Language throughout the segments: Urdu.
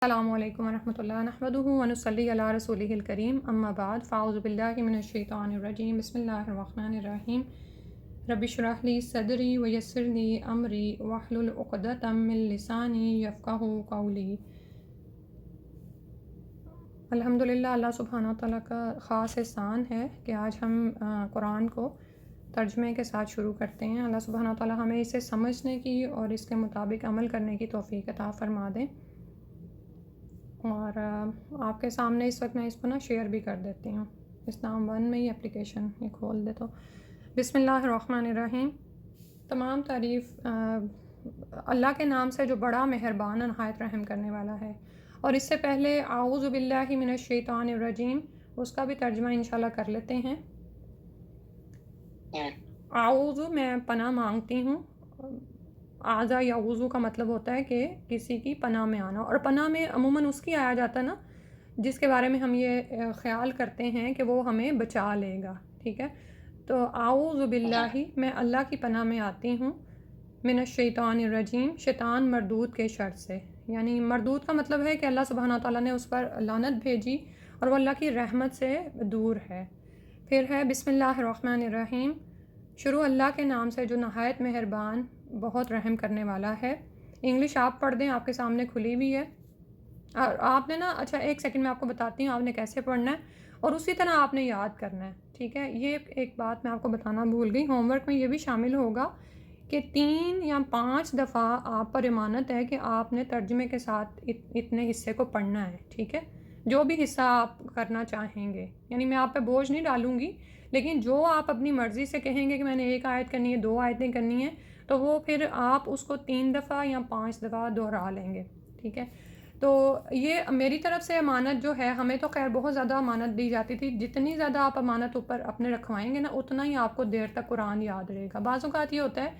السلام علیکم ورحمۃ اللہ نحمدہ ونصلی علی رسولہ الکریم اما بعد فاعوذ باللہ من الشیطان الرجیم بسم اللہ الرحمن الرحیم رب اشرح لی صدری ویسر لی امری واحلل عقدۃ من لسانی یفقہوا قولی۔ الحمدللہ اللہ سبحانہ تعالیٰ کا خاص احسان ہے کہ آج ہم قرآن کو ترجمے کے ساتھ شروع کرتے ہیں۔ اللہ سبحانہ تعالیٰ ہمیں اسے سمجھنے کی اور اس کے مطابق عمل کرنے کی توفیق عطا فرما دیں۔ اور آپ کے سامنے اس وقت میں اس کو شیئر بھی کر دیتی ہوں، اسلام ون میں ہی اپلیکیشن یہ کھول دے تو۔ بسم اللہ الرحمن الرحیم۔ تمام تعریف اللہ کے نام سے جو بڑا مہربان اور نہایت رحم کرنے والا ہے۔ اور اس سے پہلے اعوذ باللہ من الشیطان الرجیم، اس کا بھی ترجمہ انشاءاللہ کر لیتے ہیں۔ اعوذ میں پناہ مانگتی ہوں، اعوذ یعوذ کا مطلب ہوتا ہے کہ کسی کی پناہ میں آنا، اور پناہ میں عموماً اس کی آیا جاتا ہے نا جس کے بارے میں ہم یہ خیال کرتے ہیں کہ وہ ہمیں بچا لے گا، ٹھیک ہے؟ تو اعوذ باللہ میں اللہ کی پناہ میں آتی ہوں، من الشیطان الرجیم شیطان مردود کے شر سے۔ یعنی مردود کا مطلب ہے کہ اللہ سبحانہ تعالیٰ نے اس پر لعنت بھیجی اور وہ اللہ کی رحمت سے دور ہے۔ پھر ہے بسم اللہ الرحمن الرحیم، شروع اللہ کے نام سے جو نہایت مہربان بہت رحم کرنے والا ہے۔ انگلش آپ پڑھ دیں، آپ کے سامنے کھلی ہوئی ہے، اور آپ نے اچھا ایک سیکنڈ میں آپ کو بتاتی ہوں آپ نے کیسے پڑھنا ہے اور اسی طرح آپ نے یاد کرنا ہے، ٹھیک ہے؟ یہ ایک بات میں آپ کو بتانا بھول گئی، ہوم ورک میں یہ بھی شامل ہوگا کہ 3 یا 5 دفعہ آپ پر امانت ہے کہ آپ نے ترجمے کے ساتھ اتنے حصے کو پڑھنا ہے، ٹھیک ہے؟ جو بھی حصہ آپ کرنا چاہیں گے، یعنی میں آپ پہ بوجھ نہیں ڈالوں گی، لیکن جو آپ اپنی مرضی سے کہیں گے کہ میں نے 1 آیت کرنی ہے، 2 آیتیں کرنی ہیں، تو وہ پھر آپ اس کو 3 دفعہ یا 5 دفعہ دہرا لیں گے، ٹھیک ہے؟ تو یہ میری طرف سے امانت جو ہے، ہمیں تو خیر بہت زیادہ امانت دی جاتی تھی، جتنی زیادہ آپ امانت اوپر اپنے رکھوائیں گے نا اتنا ہی آپ کو دیر تک قرآن یاد رہے گا۔ بعض اوقات یہ ہوتا ہے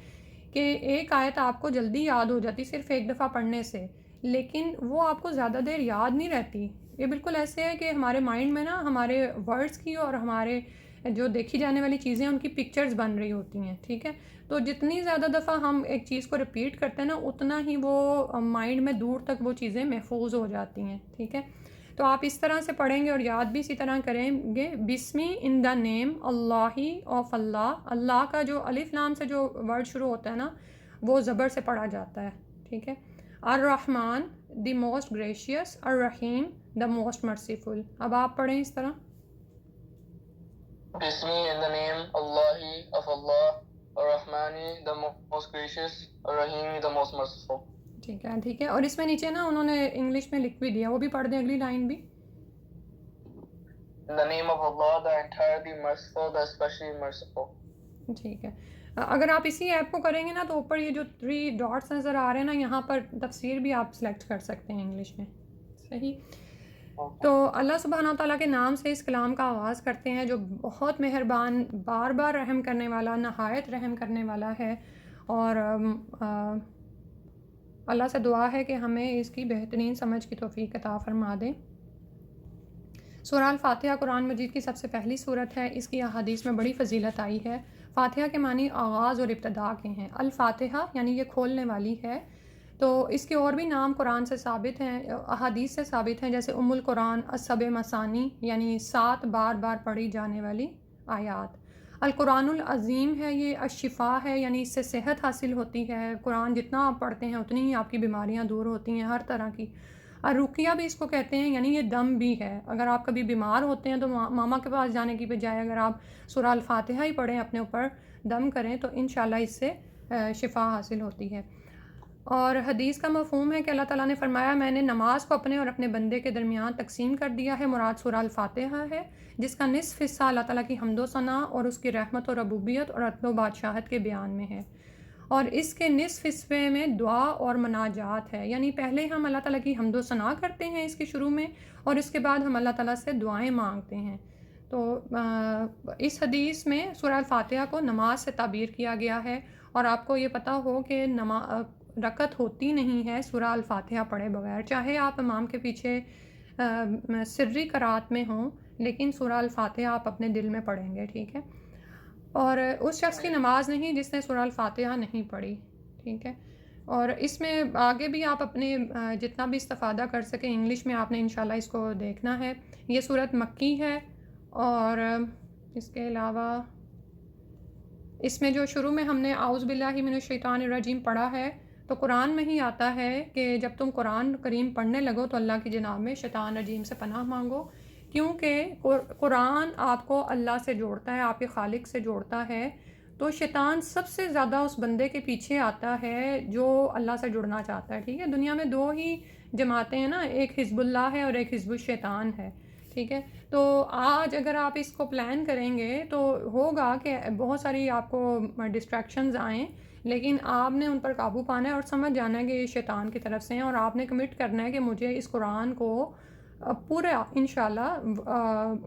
کہ ایک آیت آپ کو جلدی یاد ہو جاتی صرف 1 دفعہ پڑھنے سے، لیکن وہ آپ کو زیادہ دیر یاد نہیں رہتی۔ یہ بالکل ایسے ہے کہ ہمارے مائنڈ میں ہمارے ورڈز کی اور ہمارے جو دیکھی جانے والی چیزیں ان کی پکچرز بن رہی ہوتی ہیں، ٹھیک ہے؟ تو جتنی زیادہ دفعہ ہم ایک چیز کو ریپیٹ کرتے ہیں نا اتنا ہی وہ مائنڈ میں دور تک وہ چیزیں محفوظ ہو جاتی ہیں، ٹھیک ہے؟ تو آپ اس طرح سے پڑھیں گے اور یاد بھی اسی طرح کریں گے۔ بسمی ان دا نیم اللہ آف اللہ، اللہ کا جو الف لام سے جو ورڈ شروع ہوتا ہے نا وہ زبر سے پڑھا جاتا ہے، ٹھیک ہے؟ الرحمن دی موسٹ گریشیس، الرحیم دا موسٹ مرسیفل۔ اب آپ پڑھیں اس طرح۔ Bismi in the name Allahi of Allah, Ar-Rahmani the most gracious, Ar-Rahimi the most merciful. ٹھیک ہے، ٹھیک ہے۔ اور اس میں نیچے انہوں نے انگلش میں لکھ بھی دیا، وہ بھی پڑھ دیں اگلی لائن بھی۔ In the name of Allah, the entirely merciful, the especially merciful. ٹھیک ہے۔ اگر آپ اسی ایپ کو کریں گے نا تو اوپر یہ جو 3 ڈاٹس نظر آ رہے ہیں نا یہاں پر تفسیر بھی آپ سلیکٹ کر سکتے ہیں انگلش میں، صحیح؟ تو اللہ سبحانہ تعالیٰ کے نام سے اس کلام کا آغاز کرتے ہیں جو بہت مہربان، بار بار رحم کرنے والا، نہایت رحم کرنے والا ہے، اور اللہ سے دعا ہے کہ ہمیں اس کی بہترین سمجھ کی توفیق عطا فرما دے۔ سورہ الفاتحہ قرآن مجید کی سب سے پہلی سورت ہے، اس کی احادیث میں بڑی فضیلت آئی ہے۔ فاتحہ کے معنی آغاز اور ابتدا کے ہیں، الفاتحہ یعنی یہ کھولنے والی ہے۔ تو اس کے اور بھی نام قرآن سے ثابت ہیں، احادیث سے ثابت ہیں، جیسے ام القرآن، السبع مثانی یعنی 7 بار بار پڑھی جانے والی آیات۔ القرآن العظیم ہے، یہ الشفا ہے یعنی اس سے صحت حاصل ہوتی ہے، قرآن جتنا آپ پڑھتے ہیں اتنی ہی آپ کی بیماریاں دور ہوتی ہیں ہر طرح کی۔ الرقیہ بھی اس کو کہتے ہیں، یعنی یہ دم بھی ہے، اگر آپ کبھی بیمار ہوتے ہیں تو ماما کے پاس جانے کی بجائے اگر آپ سورہ الفاتحہ ہی پڑھیں، اپنے اوپر دم کریں تو انشاءاللہ اس سے شفا حاصل ہوتی ہے۔ اور حدیث کا مفہوم ہے کہ اللہ تعالیٰ نے فرمایا میں نے نماز کو اپنے اور اپنے بندے کے درمیان تقسیم کر دیا ہے، مراد سورہ الفاتحہ ہے، جس کا نصف حصہ اللہ تعالیٰ کی حمد و ثنا اور اس کی رحمت و ربوبیت اور عدل و بادشاہت کے بیان میں ہے، اور اس کے نصف حصے میں دعا اور مناجات ہے، یعنی پہلے ہم اللہ تعالیٰ کی حمد و ثنا کرتے ہیں اس کے شروع میں، اور اس کے بعد ہم اللہ تعالیٰ سے دعائیں مانگتے ہیں۔ تو اس حدیث میں سورہ الفاتحہ کو نماز سے تعبیر کیا گیا ہے، اور آپ کو یہ پتہ ہو کہ رکعت ہوتی نہیں ہے سورہ الفاتحہ پڑھے بغیر، چاہے آپ امام کے پیچھے سری قرات میں ہوں، لیکن سورہ الفاتحہ آپ اپنے دل میں پڑھیں گے، ٹھیک ہے؟ اور اس شخص کی نماز نہیں جس نے سورہ الفاتحہ نہیں پڑھی، ٹھیک ہے؟ اور اس میں آگے بھی آپ اپنے جتنا بھی استفادہ کر سکیں انگلش میں آپ نے انشاءاللہ اس کو دیکھنا ہے. یہ صورت مکی ہے، اور اس کے علاوہ اس میں جو شروع میں ہم نے اعوذ باللہ من الشیطان الرجیم پڑھا ہے، تو قرآن میں ہی آتا ہے کہ جب تم قرآن کریم پڑھنے لگو تو اللہ کی جناب میں شیطان رجیم سے پناہ مانگو، کیونکہ قرآن آپ کو اللہ سے جوڑتا ہے، آپ کے خالق سے جوڑتا ہے. تو شیطان سب سے زیادہ اس بندے کے پیچھے آتا ہے جو اللہ سے جڑنا چاہتا ہے. ٹھیک ہے، دنیا میں دو ہی جماعتیں ہیں نا، ایک حزب اللہ ہے اور ایک حزب الشیطان ہے. ٹھیک ہے، تو آج اگر آپ اس کو پلان کریں گے تو ہوگا کہ بہت ساری آپ کو ڈسٹریکشنز آئیں، لیکن آپ نے ان پر قابو پانا ہے اور سمجھ جانا ہے کہ یہ شیطان کی طرف سے ہیں، اور آپ نے کمٹ کرنا ہے کہ مجھے اس قرآن کو پورا انشاءاللہ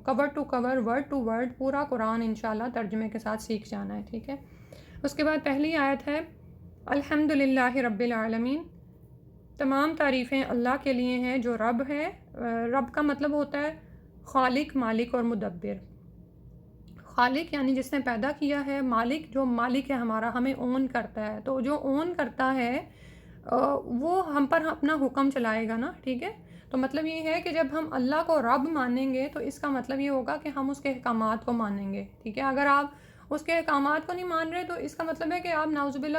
cover to cover word to word پورا قرآن انشاءاللہ ترجمے کے ساتھ سیکھ جانا ہے. ٹھیک ہے، اس کے بعد پہلی آیت ہے الحمدللہ رب العالمین. تمام تعریفیں اللہ کے لیے ہیں جو رب ہے. رب کا مطلب ہوتا ہے خالق، مالک اور مدبر. خالق یعنی جس نے پیدا کیا ہے، مالک جو مالک ہے ہمارا، ہمیں اون کرتا ہے. تو جو اون کرتا ہے وہ ہم پر اپنا حکم چلائے گا نا. ٹھیک ہے، تو مطلب یہ ہے کہ جب ہم اللہ کو رب مانیں گے تو اس کا مطلب یہ ہوگا کہ ہم اس کے احکامات کو مانیں گے. ٹھیک ہے، اگر آپ اس کے احکامات کو نہیں مان رہے تو اس کا مطلب ہے کہ آپ نعوذ باللہ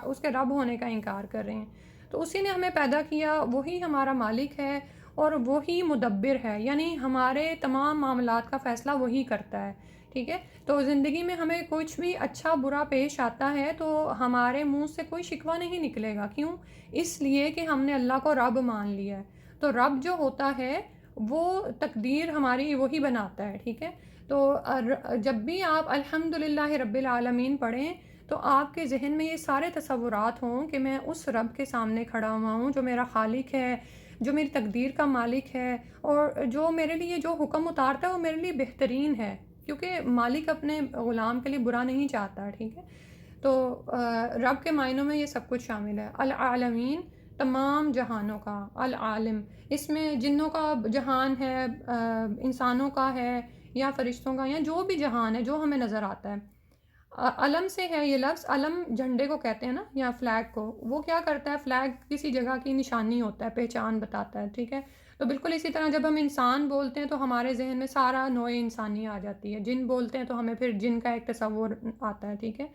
اس کے رب ہونے کا انکار کر رہے ہیں. تو اسی نے ہمیں پیدا کیا، وہی ہمارا مالک ہے اور وہی مدبر ہے، یعنی ہمارے تمام معاملات کا فیصلہ وہی کرتا ہے. ٹھیک ہے، تو زندگی میں ہمیں کچھ بھی اچھا برا پیش آتا ہے تو ہمارے منہ سے کوئی شکوہ نہیں نکلے گا. کیوں؟ اس لیے کہ ہم نے اللہ کو رب مان لیا ہے. تو رب جو ہوتا ہے وہ تقدیر ہماری وہی بناتا ہے. ٹھیک ہے، تو جب بھی آپ الحمدللہ رب العالمین پڑھیں تو آپ کے ذہن میں یہ سارے تصورات ہوں کہ میں اس رب کے سامنے کھڑا ہوا ہوں جو میرا خالق ہے، جو میری تقدیر کا مالک ہے، اور جو میرے لیے جو حکم اتارتا ہے وہ میرے لیے بہترین ہے، کیونکہ مالک اپنے غلام کے لیے برا نہیں چاہتا. ٹھیک ہے، تو رب کے معنوں میں یہ سب کچھ شامل ہے. العالمین تمام جہانوں کا، العالم اس میں جنوں کا جہان ہے، انسانوں کا ہے یا فرشتوں کا، یا جو بھی جہان ہے جو ہمیں نظر آتا ہے. علم سے ہے یہ لفظ. علم جھنڈے کو کہتے ہیں نا، یا فلیگ کو. وہ کیا کرتا ہے؟ فلیگ کسی جگہ کی نشانی ہوتا ہے، پہچان بتاتا ہے. ٹھیک ہے، تو بالکل اسی طرح جب ہم انسان بولتے ہیں تو ہمارے ذہن میں سارا نوع انسانی آ جاتی ہے. جن بولتے ہیں تو ہمیں پھر جن کا ایک تصور آتا ہے. ٹھیک ہے،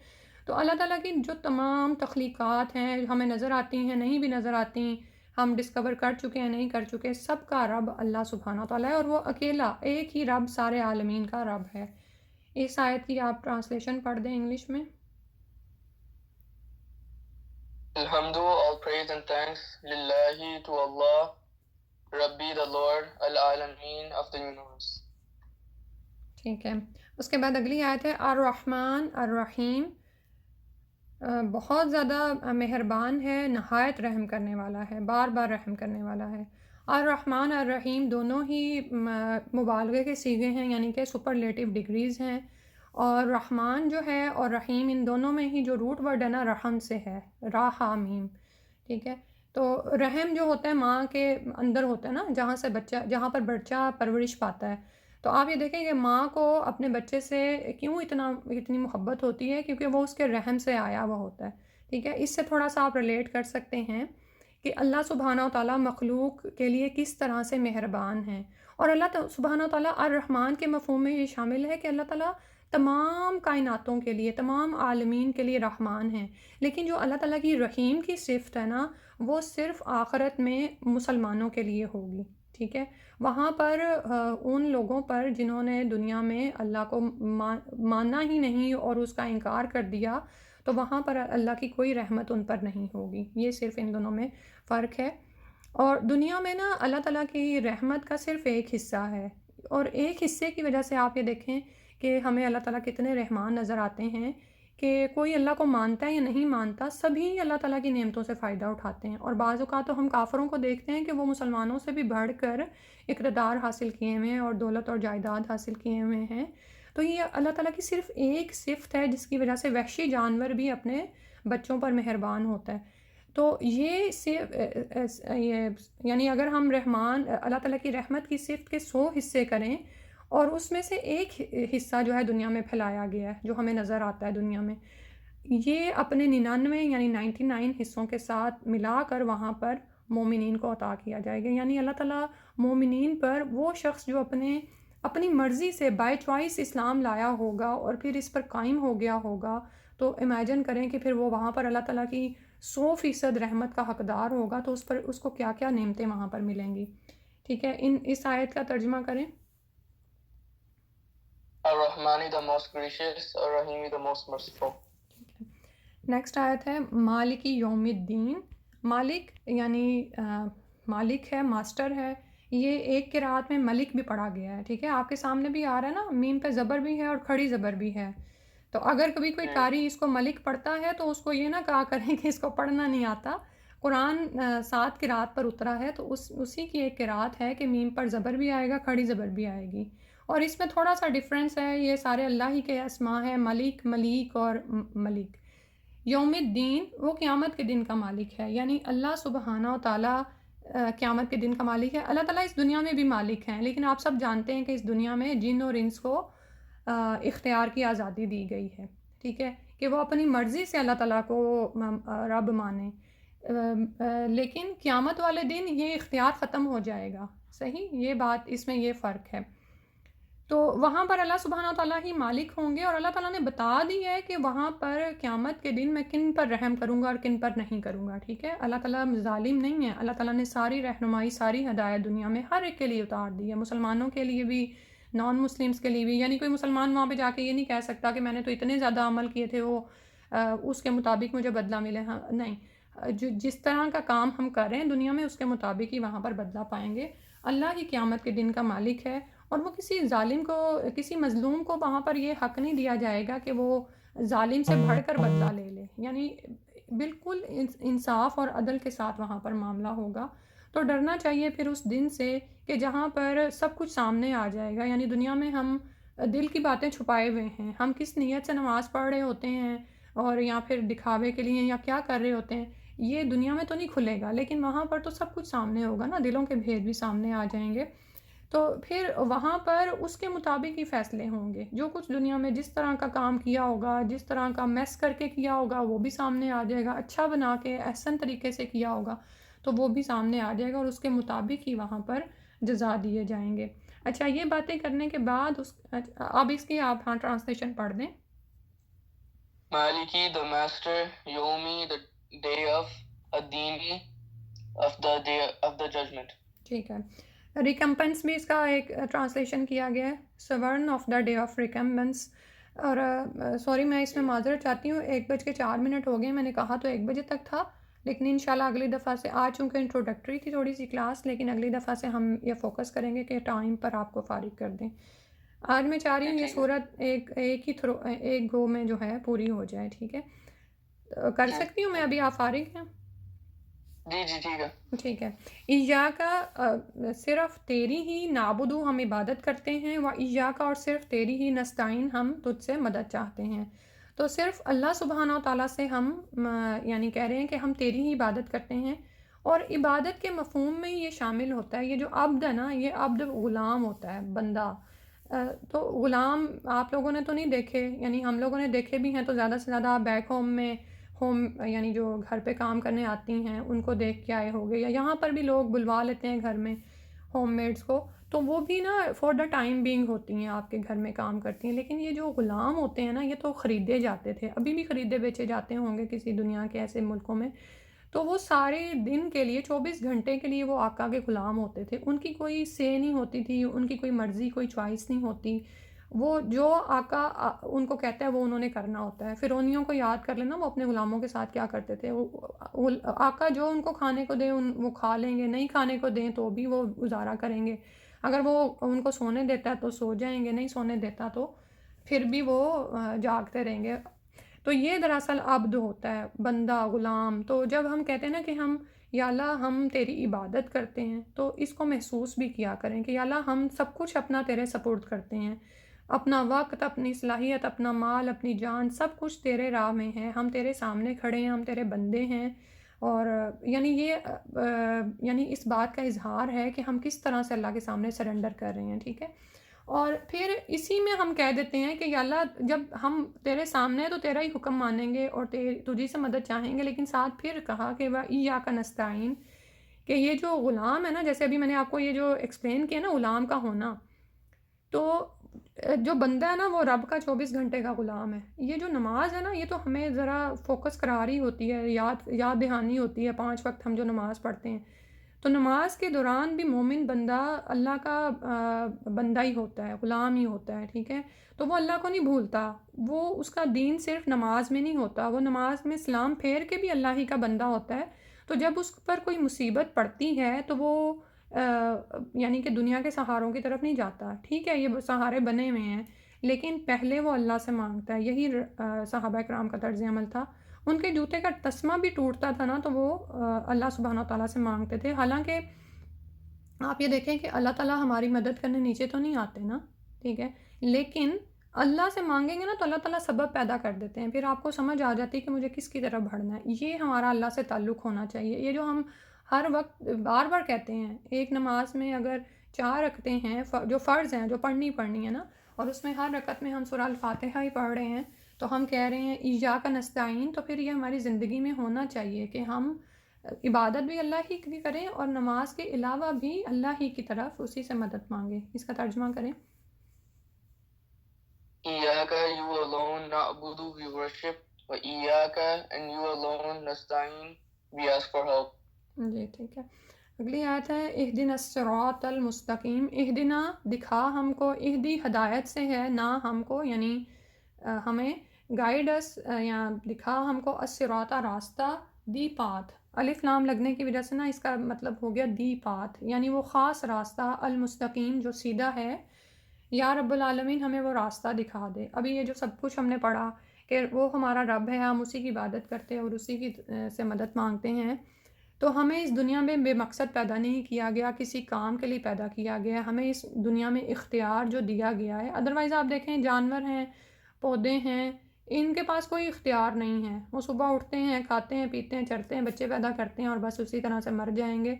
تو اللہ تعالیٰ کی جو تمام تخلیقات ہیں ہمیں نظر آتی ہیں، نہیں بھی نظر آتی، ہم ڈسکور کر چکے ہیں نہیں کر چکے، سب کا رب اللہ سبحانہ تعالیٰ ہے، اور وہ اکیلا ایک ہی رب سارے عالمین کا رب ہے. اس آیت کی آپ ٹرانسلیشن پڑھ دیں انگلش میں. Alhamdu, all praise and thanks lillahi to Allah, Rabbi the Lord, Al-Alameen of the universe. ٹھیک ہے، اس کے بعد اگلی آیت ہے الرحمن الرحیم. بہت زیادہ مہربان ہے، نہایت رحم کرنے والا ہے، بار بار رحم کرنے والا ہے. الرحمن الرحیم دونوں ہی مبالغے کے صیغے ہیں، یعنی کہ سپرلیٹیو ڈگریز ہیں. اور رحمان جو ہے اور رحیم ان دونوں میں ہی جو روٹ ورڈ ہے نا رحم سے ہے، راحامیم. ٹھیک ہے، تو رحم جو ہوتا ہے ماں کے اندر ہوتا ہے نا، جہاں پر بچہ پرورش پاتا ہے. تو آپ یہ دیکھیں کہ ماں کو اپنے بچے سے کیوں اتنی محبت ہوتی ہے، کیونکہ وہ اس کے رحم سے آیا ہوا ہوتا ہے. ٹھیک ہے، اس سے تھوڑا سا آپ ریلیٹ کر سکتے ہیں کہ اللہ سبحانہ و تعالیٰ مخلوق کے لیے کس طرح سے مہربان ہیں. اور اللہ سبحانہ و تعالیٰ الرحمن کے مفہوم میں یہ شامل ہے کہ اللہ تعالیٰ تمام کائناتوں کے لیے، تمام عالمین کے لیے رحمان ہیں. لیکن جو اللہ تعالیٰ کی رحیم کی صفت ہے نا، وہ صرف آخرت میں مسلمانوں کے لیے ہوگی. ٹھیک ہے، وہاں پر ان لوگوں پر جنہوں نے دنیا میں اللہ کو مانا ہی نہیں اور اس کا انکار کر دیا، تو وہاں پر اللہ کی کوئی رحمت ان پر نہیں ہوگی. یہ صرف ان دونوں میں فرق ہے. اور دنیا میں نا اللہ تعالیٰ کی رحمت کا صرف ایک حصہ ہے، اور ایک حصے کی وجہ سے آپ یہ دیکھیں کہ ہمیں اللہ تعالیٰ کتنے رحمان نظر آتے ہیں کہ کوئی اللہ کو مانتا ہے یا نہیں مانتا، سبھی اللہ تعالیٰ کی نعمتوں سے فائدہ اٹھاتے ہیں. اور بعض اوقات تو ہم کافروں کو دیکھتے ہیں کہ وہ مسلمانوں سے بھی بڑھ کر اقتدار حاصل کیے ہوئے ہیں اور دولت اور جائیداد حاصل کیے ہوئے ہیں. تو یہ اللہ تعالیٰ کی صرف ایک صفت ہے جس کی وجہ سے وحشی جانور بھی اپنے بچوں پر مہربان ہوتا ہے. تو یہ صرف یعنی اگر ہم اللہ تعالیٰ کی رحمت کی صفت کے 100 حصے کریں اور اس میں سے ایک حصہ جو ہے دنیا میں پھیلایا گیا ہے جو ہمیں نظر آتا ہے دنیا میں، یہ اپنے 99 یعنی 99 حصوں کے ساتھ ملا کر وہاں پر مومنین کو عطا کیا جائے گا. یعنی اللہ تعالیٰ مومنین پر وہ شخص جو اپنی مرضی سے بائی چوائس اسلام لایا ہوگا اور پھر اس پر قائم ہو گیا ہوگا، تو امیجن کریں کہ پھر وہ وہاں پر اللہ تعالیٰ کی 100% رحمت کا حقدار ہوگا، تو اس کو کیا کیا نعمتیں وہاں پر ملیں گی. ٹھیک ہے، اس آیت کا ترجمہ کریں. الرحمن the most gracious, الرحیم the most merciful. نیکسٹ آیت ہے مالک یوم الدین. مالک یعنی مالک ہے، ماسٹر ہے. یہ ایک قرأت میں ملک بھی پڑھا گیا ہے. ٹھیک ہے، آپ کے سامنے بھی آ رہا ہے نا، میم پہ زبر بھی ہے اور کھڑی زبر بھی ہے. تو اگر کبھی کوئی قاری اس کو ملک پڑھتا ہے تو اس کو یہ نہ کہا کریں کہ اس کو پڑھنا نہیں آتا. قرآن 7 قرأت پر اترا ہے، تو اسی کی ایک قرأت ہے کہ میم پر زبر بھی آئے گا، کھڑی زبر بھی آئے گی. اور اس میں تھوڑا سا ڈفرینس ہے، یہ سارے اللہ ہی کے اسماء ہیں، ملک، ملیک اور ملک. یوم الدین وہ قیامت کے دن کا مالک ہے، یعنی اللہ سبحانہ و تعالیٰ قیامت کے دن کا مالک ہے. اللہ تعالیٰ اس دنیا میں بھی مالک ہیں، لیکن آپ سب جانتے ہیں کہ اس دنیا میں جن اور انس کو اختیار کی آزادی دی گئی ہے. ٹھیک ہے، کہ وہ اپنی مرضی سے اللہ تعالیٰ کو رب مانیں. لیکن قیامت والے دن یہ اختیار ختم ہو جائے گا. صحیح، یہ بات، اس میں یہ فرق ہے. تو وہاں پر اللہ سبحانہ وتعالیٰ ہی مالک ہوں گے، اور اللہ تعالیٰ نے بتا دی ہے کہ وہاں پر قیامت کے دن میں کن پر رحم کروں گا اور کن پر نہیں کروں گا. ٹھیک ہے، اللہ تعالیٰ ظالم نہیں ہے. اللہ تعالیٰ نے ساری رہنمائی، ساری ہدایت دنیا میں ہر ایک کے لیے اتار دی ہے، مسلمانوں کے لیے بھی، نان مسلمس کے لیے بھی. یعنی کوئی مسلمان وہاں پہ جا کے یہ نہیں کہہ سکتا کہ میں نے تو اتنے زیادہ عمل کیے تھے، وہ اس کے مطابق مجھے بدلہ ملے. ہاں نہیں، جس طرح کا کام ہم کر رہے ہیں دنیا میں اس کے مطابق ہی وہاں پر بدلہ پائیں گے. اللہ ہی قیامت کے دن کا مالک ہے، اور وہ کسی ظالم کو، کسی مظلوم کو وہاں پر یہ حق نہیں دیا جائے گا کہ وہ ظالم سے بڑھ کر بدلہ لے لے. یعنی بالکل انصاف اور عدل کے ساتھ وہاں پر معاملہ ہوگا. تو ڈرنا چاہیے پھر اس دن سے کہ جہاں پر سب کچھ سامنے آ جائے گا. یعنی دنیا میں ہم دل کی باتیں چھپائے ہوئے ہیں، ہم کس نیت سے نماز پڑھ رہے ہوتے ہیں اور یا پھر دکھاوے کے لیے یا کیا کر رہے ہوتے ہیں، یہ دنیا میں تو نہیں کھلے گا، لیکن وہاں پر تو سب کچھ سامنے ہوگا نا، دلوں کے بھید بھی سامنے آ جائیں گے. تو پھر وہاں پر اس کے مطابق ہی فیصلے ہوں گے. جو کچھ دنیا میں جس طرح کا کام کیا ہوگا، جس طرح کا میس کر کے کیا ہوگا، وہ بھی سامنے آ جائے گا. اچھا بنا کے، احسن طریقے سے کیا ہوگا تو وہ بھی سامنے آ جائے گا، اور اس کے مطابق ہی وہاں پر جزا دیے جائیں گے. اچھا، یہ باتیں کرنے کے بعد اب اس کی آپ ٹرانسلیشن پڑھ دیں. مالکی the master, یومی the day of, الدینی of the day of the judgment. ٹھیک ہے، ریکمپنس بھی اس کا ایک ٹرانسلیشن کیا گیا ہے، sworn of the day of recompense. اور سوری میں اس میں معذرت چاہتی ہوں، 1:04 ہو گئے. میں نے کہا تو 1 بجے تک تھا، لیکن انشاءاللہ اگلی دفعہ سے، آج چونکہ انٹروڈکٹری تھی تھوڑی سی کلاس، لیکن اگلی دفعہ سے ہم یہ فوکس کریں گے کہ ٹائم پر آپ کو فارغ کر دیں. آج میں چاہ رہی ہوں یہ صورت ایک گو میں جو ہے پوری ہو جائے. ٹھیک ہے، کر سکتی ہوں میں ابھی، آپ فارغ ہیں؟ جی ٹھیک ہے. ٹھیک ہے. ایاکا، صرف تیری ہی نعبدو، ہم عبادت کرتے ہیں، و ایاکا، اور صرف تیری ہی نستعین، ہم تجھ سے مدد چاہتے ہیں. تو صرف اللہ سبحانہ و تعالیٰ سے ہم یعنی کہہ رہے ہیں کہ ہم تیری ہی عبادت کرتے ہیں. اور عبادت کے مفہوم میں یہ شامل ہوتا ہے، یہ جو عبد ہے نا، یہ عبد غلام ہوتا ہے، بندہ. تو غلام آپ لوگوں نے تو نہیں دیکھے، یعنی ہم لوگوں نے دیکھے بھی ہیں تو زیادہ سے زیادہ بیک ہوم یعنی جو گھر پہ کام کرنے آتی ہیں ان کو دیکھ کے آئے ہوگے، یا یہاں پر بھی لوگ بلوا لیتے ہیں گھر میں ہوم میڈس کو، تو وہ بھی نا فار دا ٹائم بینگ ہوتی ہیں، آپ کے گھر میں کام کرتی ہیں. لیکن یہ جو غلام ہوتے ہیں نا، یہ تو خریدے جاتے تھے، ابھی بھی خریدے بیچے جاتے ہوں گے کسی دنیا کے ایسے ملکوں میں. تو وہ سارے دن کے لیے، 24 گھنٹے کے لیے وہ آقا کے غلام ہوتے تھے. ان کی کوئی سے نہیں ہوتی تھی، ان کی کوئی مرضی، کوئی چوائس نہیں ہوتی. وہ جو آقا ان کو کہتا ہے وہ انہوں نے کرنا ہوتا ہے. فرعونیوں کو یاد کر لینا، وہ اپنے غلاموں کے ساتھ کیا کرتے تھے. آقا جو ان کو کھانے کو دیں وہ کھا لیں گے، نہیں کھانے کو دیں تو بھی وہ گزارا کریں گے. اگر وہ ان کو سونے دیتا ہے تو سو جائیں گے، نہیں سونے دیتا تو پھر بھی وہ جاگتے رہیں گے. تو یہ دراصل عبد ہوتا ہے، بندہ، غلام. تو جب ہم کہتے ہیں نا کہ ہم یا اللہ ہم تیری عبادت کرتے ہیں، تو اس کو محسوس بھی کیا کریں کہ یا اللہ ہم سب کچھ اپنا تیرے سپورٹ کرتے ہیں، اپنا وقت، اپنی صلاحیت، اپنا مال، اپنی جان، سب کچھ تیرے راہ میں ہے. ہم تیرے سامنے کھڑے ہیں، ہم تیرے بندے ہیں. اور یعنی یہ یعنی اس بات کا اظہار ہے کہ ہم کس طرح سے اللہ کے سامنے سرنڈر کر رہے ہیں. ٹھیک ہے. اور پھر اسی میں ہم کہہ دیتے ہیں کہ یا اللہ جب ہم تیرے سامنے ہیں تو تیرا ہی حکم مانیں گے اور تجھی سے مدد چاہیں گے، لیکن ساتھ پھر کہا کہ وَإِيَّاكَ نَسْتَعِينُ، کہ یہ جو غلام ہے نا، جیسے ابھی میں نے آپ کو یہ جو ایکسپلین کیا نا غلام کا ہونا، تو جو بندہ ہے نا وہ رب کا 24 گھنٹے کا غلام ہے۔ یہ جو نماز ہے نا یہ تو ہمیں ذرا فوکس کرا رہی ہوتی ہے، یاد دہانی ہوتی ہے 5 وقت ہم جو نماز پڑھتے ہیں، تو نماز کے دوران بھی مومن بندہ اللہ کا بندہ ہی ہوتا ہے، غلام ہی ہوتا ہے، ٹھیک ہے؟ تو وہ اللہ کو نہیں بھولتا، وہ اس کا دین صرف نماز میں نہیں ہوتا، وہ نماز میں سلام پھیر کے بھی اللہ ہی کا بندہ ہوتا ہے۔ تو جب اس پر کوئی مصیبت پڑتی ہے تو وہ یعنی کہ دنیا کے سہاروں کی طرف نہیں جاتا، ٹھیک ہے یہ سہارے بنے ہوئے ہیں، لیکن پہلے وہ اللہ سے مانگتا ہے۔ یہی صحابہ کرام کا طرز عمل تھا۔ ان کے جوتے کا تسمہ بھی ٹوٹتا تھا نا تو وہ اللہ سبحانہ تعالیٰ سے مانگتے تھے۔ حالانکہ آپ یہ دیکھیں کہ اللہ تعالیٰ ہماری مدد کرنے نیچے تو نہیں آتے نا، ٹھیک ہے، لیکن اللہ سے مانگیں گے نا تو اللہ تعالیٰ سبب پیدا کر دیتے ہیں، پھر آپ کو سمجھ آ جاتی ہے کہ مجھے کس کی طرف بڑھنا ہے۔ یہ ہمارا اللہ سے تعلق ہونا چاہیے۔ یہ جو ہم ہر وقت بار بار کہتے ہیں، ایک نماز میں اگر 4 رکعتیں ہیں جو فرض ہیں، جو پڑھنی ہے نا، اور اس میں ہر رکعت میں ہم سورہ الفاتحہ ہی پڑھ رہے ہیں، تو ہم کہہ رہے ہیں ایاک نستعین، تو پھر یہ ہماری زندگی میں ہونا چاہیے کہ ہم عبادت بھی اللہ ہی کی کریں اور نماز کے علاوہ بھی اللہ ہی کی طرف اسی سے مدد مانگیں۔ اس کا ترجمہ کریں۔ إِيَّاكَ you alone نَعْبُدُ we worship وَإِيَّاكَ and you alone نَسْتَعِينُ we ask for help۔ جی ٹھیک ہے، اگلی آیت ہے اہدنا الصراط المستقیم۔ اہدنا دکھا ہم کو، اہدی ہدایت سے ہے، نہ ہم کو یعنی ہمیں گائیڈ اس یا دکھا ہم کو الصراط راستہ، دی پاتھ، الف لام لگنے کی وجہ سے نا اس کا مطلب ہو گیا دی پاتھ، یعنی وہ خاص راستہ، المستقیم جو سیدھا ہے، یا رب العالمین ہمیں وہ راستہ دکھا دے۔ ابھی یہ جو سب کچھ ہم نے پڑھا کہ وہ ہمارا رب ہے، ہم اسی کی عبادت کرتے ہیں اور اسی کی سے مدد مانگتے ہیں، تو ہمیں اس دنیا میں بے مقصد پیدا نہیں کیا گیا، کسی کام کے لیے پیدا کیا گیا ہے، ہمیں اس دنیا میں اختیار جو دیا گیا ہے۔ ادروائز آپ دیکھیں جانور ہیں، پودے ہیں، ان کے پاس کوئی اختیار نہیں ہے، وہ صبح اٹھتے ہیں، کھاتے ہیں، پیتے ہیں، چرتے ہیں، بچے پیدا کرتے ہیں اور بس اسی طرح سے مر جائیں گے۔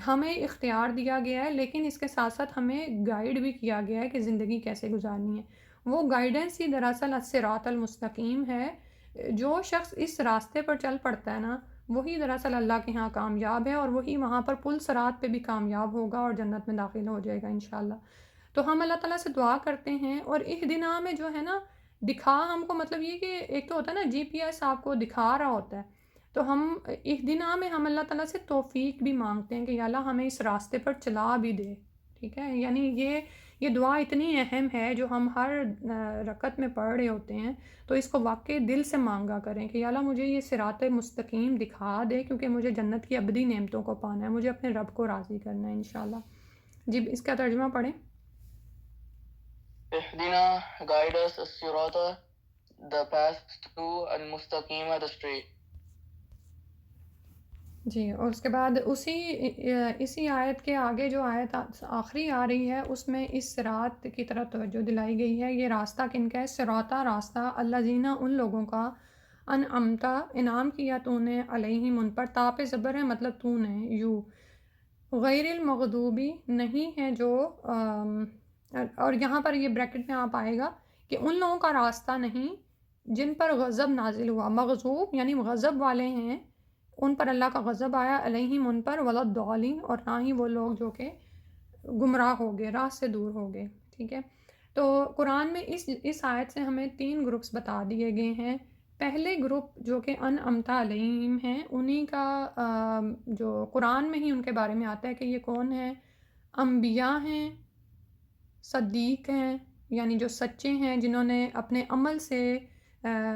ہمیں اختیار دیا گیا ہے، لیکن اس کے ساتھ ساتھ ہمیں گائیڈ بھی کیا گیا ہے کہ زندگی کیسے گزارنی ہے۔ وہ گائیڈنس ہی دراصل الصراط المستقیم ہے۔ جو شخص اس راستے پر چل پڑتا ہے نا وہی دراصل اللہ کے ہاں کامیاب ہے، اور وہی وہاں پر پل صراط پہ بھی کامیاب ہوگا اور جنت میں داخل ہو جائے گا انشاءاللہ۔ تو ہم اللہ تعالیٰ سے دعا کرتے ہیں، اور اہدنا میں جو ہے نا دکھا ہم کو، مطلب یہ کہ ایک تو ہوتا ہے نا جی پی ایس آپ کو دکھا رہا ہوتا ہے، تو ہم اہدنا میں ہم اللہ تعالیٰ سے توفیق بھی مانگتے ہیں کہ یا اللہ ہمیں اس راستے پر چلا بھی دے، ٹھیک ہے؟ یعنی یہ دعا اتنی اہم ہے جو ہم ہر رکعت میں پڑھ رہے ہوتے ہیں، تو اس کو واقعی دل سے مانگا کریں کہ یا اللہ مجھے یہ صراط مستقیم دکھا دے، کیونکہ مجھے جنت کی ابدی نعمتوں کو پانا ہے، مجھے اپنے رب کو راضی کرنا ہے انشاءاللہ۔ جی اس کا ترجمہ پڑھیں۔ اہدنا guide us الصراط the path to المستقیم the straight۔ جی، اور اس کے بعد اسی آیت کے آگے جو آیت آخری آ رہی ہے اس میں اس صراط کی طرف توجہ دلائی گئی ہے۔ یہ راستہ کن کا ہے؟ صراطہ راستہ، الذین ان لوگوں کا، انعمتا انعام کیا تو نے، علیہم ان پر، تا پہ زبر ہے مطلب تو نے، یو، غیر المغضوبی نہیں ہے جو اور یہاں پر یہ بریکٹ میں آپ آئے گا کہ ان لوگوں کا راستہ نہیں جن پر غضب نازل ہوا، مغضوب یعنی غضب والے ہیں، ان پر اللہ کا غضب آیا، علیہم ان پر، ولا الضالین اور نہ ہی وہ لوگ جو کہ گمراہ ہو گئے، راہ سے دور ہو گئے، ٹھیک ہے؟ تو قرآن میں اس آیت سے ہمیں 3 گروپس بتا دیے گئے ہیں۔ پہلے گروپ جو کہ انعمتا علیہم ہیں، انہی کا جو قرآن میں ہی ان کے بارے میں آتا ہے کہ یہ کون ہیں؟ انبیاء ہیں، صدیق ہیں، یعنی جو سچے ہیں، جنہوں نے اپنے عمل سے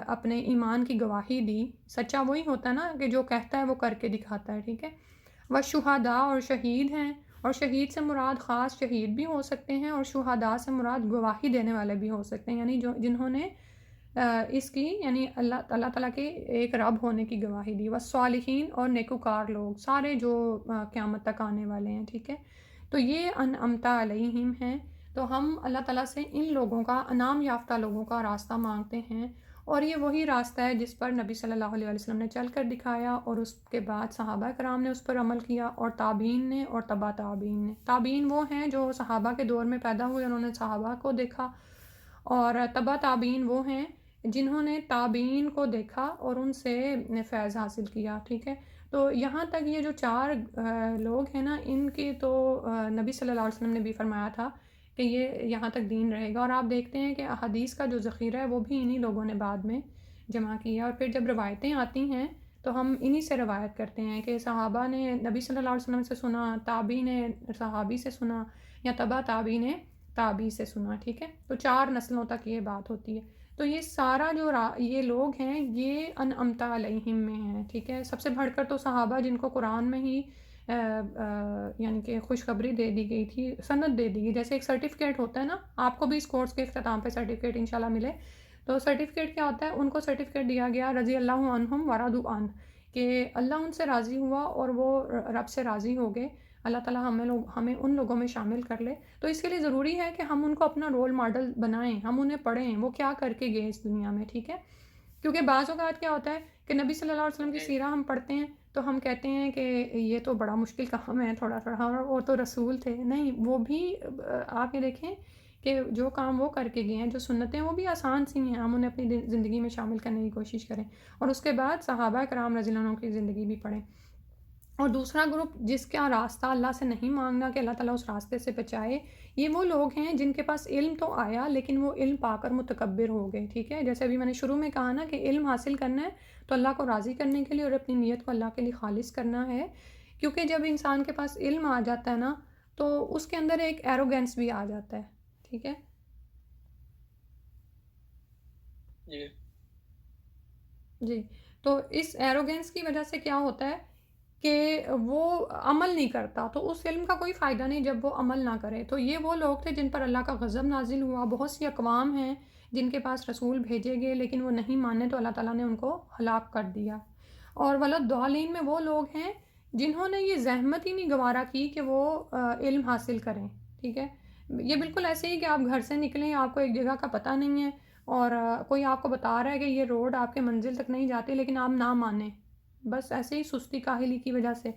اپنے ایمان کی گواہی دی۔ سچا وہی ہوتا ہے نا کہ جو کہتا ہے وہ کر کے دکھاتا ہے، ٹھیک ہے؟ وشہداء اور شہید ہیں، اور شہید سے مراد خاص شہید بھی ہو سکتے ہیں، اور شہداء سے مراد گواہی دینے والے بھی ہو سکتے ہیں، یعنی جنہوں نے اس کی یعنی اللہ تعالیٰ کے ایک رب ہونے کی گواہی دی۔ والصالحین اور نیکوکار لوگ سارے جو قیامت تک آنے والے ہیں، ٹھیک ہے؟ تو یہ انعمتا علیہم ہیں۔ تو ہم اللہ تعالیٰ سے ان لوگوں کا، انعام یافتہ لوگوں کا راستہ مانگتے ہیں، اور یہ وہی راستہ ہے جس پر نبی صلی اللہ علیہ وسلم نے چل کر دکھایا، اور اس کے بعد صحابہ کرام نے اس پر عمل کیا، اور تابعین نے اور تبا تابعین نے۔ تابعین وہ ہیں جو صحابہ کے دور میں پیدا ہوئے، انہوں نے صحابہ کو دیکھا، اور تبا تابعین وہ ہیں جنہوں نے تابعین کو دیکھا اور ان سے فیض حاصل کیا، ٹھیک ہے۔ تو یہاں تک یہ جو چار لوگ ہیں نا، ان کی تو نبی صلی اللہ علیہ وسلم نے بھی فرمایا تھا کہ یہ یہاں تک دین رہے گا، اور آپ دیکھتے ہیں کہ احادیث کا جو ذخیرہ ہے وہ بھی انہی لوگوں نے بعد میں جمع کیا، اور پھر جب روایتیں آتی ہیں تو ہم انہی سے روایت کرتے ہیں کہ صحابہ نے نبی صلی اللہ علیہ وسلم سے سنا، تابعی نے صحابی سے سنا، یا تبا تابعی نے تابعی سے سنا، ٹھیک ہے۔ تو چار نسلوں تک یہ بات ہوتی ہے۔ تو یہ سارا جو یہ لوگ ہیں یہ انعمت علیہم میں ہیں، ٹھیک ہے۔ سب سے بڑھ کر تو صحابہ جن کو قرآن میں ہی یعنی کہ خوشخبری دے دی گئی تھی، سند دے دی گئی، جیسے ایک سرٹیفکیٹ ہوتا ہے نا، آپ کو بھی اس کورس کے اختتام پہ سرٹیفکیٹ انشاءاللہ ملے، تو سرٹیفکیٹ کیا ہوتا ہے؟ ان کو سرٹیفکیٹ دیا گیا رضی اللہ عنہم ورضوا عنہ، کہ اللہ ان سے راضی ہوا اور وہ رب سے راضی ہو گئے، اللہ تعالیٰ ہمیں ان لوگوں میں شامل کر لے۔ تو اس کے لیے ضروری ہے کہ ہم ان کو اپنا رول ماڈل بنائیں، ہم انہیں پڑھیں وہ کیا کر کے گئے اس دنیا میں، ٹھیک ہے۔ کیونکہ بعض اوقات کیا ہوتا ہے کہ نبی صلی اللہ علیہ وسلم کی سیرہ ہم پڑھتے ہیں تو ہم کہتے ہیں کہ یہ تو بڑا مشکل کام ہے، تھوڑا تھوڑا، اور وہ تو رسول تھے، نہیں، وہ بھی آپ یہ دیکھیں کہ جو کام وہ کر کے گئے ہیں، جو سنتیں، وہ بھی آسان سی ہیں، ہم انہیں اپنی زندگی میں شامل کرنے کی کوشش کریں، اور اس کے بعد صحابہ کرام رضی اللہ عنہ کی زندگی بھی پڑھیں۔ اور دوسرا گروپ جس کا راستہ اللہ سے نہیں مانگنا کہ اللہ تعالیٰ اس راستے سے بچائے، یہ وہ لوگ ہیں جن کے پاس علم تو آیا لیکن وہ علم پا کر متکبر ہو گئے، ٹھیک ہے۔ جیسے ابھی میں نے شروع میں کہا نا کہ علم حاصل کرنا ہے تو اللہ کو راضی کرنے کے لیے اور اپنی نیت کو اللہ کے لیے خالص کرنا ہے، کیونکہ جب انسان کے پاس علم آ جاتا ہے نا تو اس کے اندر ایک ایروگینس بھی آ جاتا ہے، ٹھیک ہے جی۔ تو اس ایروگینس کی وجہ سے کیا ہوتا ہے کہ وہ عمل نہیں کرتا، تو اس علم کا کوئی فائدہ نہیں جب وہ عمل نہ کرے۔ تو یہ وہ لوگ تھے جن پر اللہ کا غضب نازل ہوا، بہت سی اقوام ہیں جن کے پاس رسول بھیجے گئے لیکن وہ نہیں مانے تو اللہ تعالیٰ نے ان کو ہلاک کر دیا۔ اور ولضالین میں وہ لوگ ہیں جنہوں نے یہ زحمت ہی نہیں گوارا کی کہ وہ علم حاصل کریں، ٹھیک ہے۔ یہ بالکل ایسے ہی کہ آپ گھر سے نکلیں، آپ کو ایک جگہ کا پتہ نہیں ہے اور کوئی آپ کو بتا رہا ہے کہ یہ روڈ آپ کے منزل تک نہیں جاتی لیکن آپ نہ مانیں، بس ایسے ہی سستی کاہلی کی وجہ سے،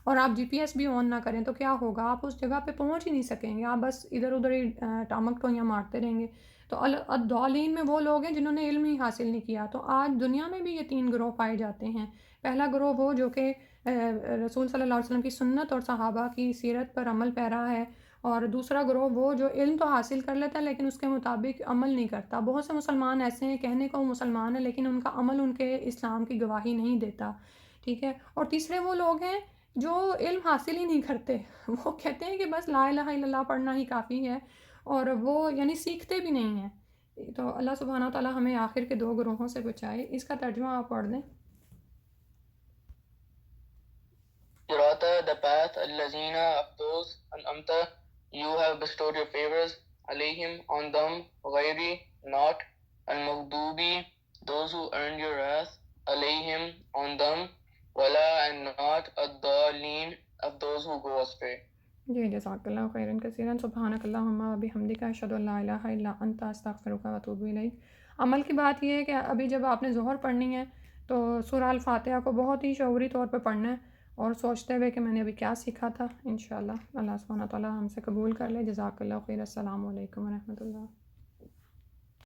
اور آپ جی پی ایس بھی آن نہ کریں تو کیا ہوگا؟ آپ اس جگہ پہ پہنچ ہی نہیں سکیں گے، آپ بس ادھر ادھر ہی ٹامک ٹوئیاں مارتے رہیں گے۔ تو الضالین میں وہ لوگ ہیں جنہوں نے علم ہی حاصل نہیں کیا۔ تو آج دنیا میں بھی یہ تین گروہ پائے جاتے ہیں۔ پہلا گروہ وہ جو کہ رسول صلی اللہ علیہ وسلم کی سنت اور صحابہ کی سیرت پر عمل پیرا ہے، اور دوسرا گروہ وہ جو علم تو حاصل کر لیتا ہے لیکن اس کے مطابق عمل نہیں کرتا۔ بہت سے مسلمان ایسے ہیں کہنے کو وہ مسلمان ہیں لیکن ان کا عمل ان کے اسلام کی گواہی نہیں دیتا، ٹھیک ہے۔ اور تیسرے وہ لوگ ہیں جو علم حاصل ہی نہیں کرتے، وہ کہتے ہیں کہ بس لا الہ الا اللہ پڑھنا ہی کافی ہے، اور وہ یعنی سیکھتے بھی نہیں ہیں۔ تو اللہ سبحانہ وتعالیٰ ہمیں آخر کے دو گروہوں سے بچائے۔ اس کا ترجمہ آپ پڑھ دیں۔ Sirata, the path, allazina, of those, an'amta, you have bestowed your favors, alayhim, on them, ghayri, not, al-maghdubi, those who earned your wrath, alayhim, on them, wala, and not, ad-dallin, of those who go astray. جی جزاک اللہ خیرا کثیرا، سبحانک اللہم و بحمدک، اشہد ان لا الہ الا انت، استغفرک و اتوب الیک۔ عمل کی بات یہ ہے کہ ابھی جب آپ نے ظہر پڑھنی ہے تو سورہ الفاتحہ کو بہت ہی شعوری طور پہ پڑھنا ہے، اور سوچتے ہوئے کہ میں نے ابھی کیا سیکھا تھا۔ انشاءاللہ اللہ سبحانہ تعالیٰ ہم سے قبول کر لے۔ جزاک اللہ خیر۔ السلام علیکم ورحمۃ اللہ۔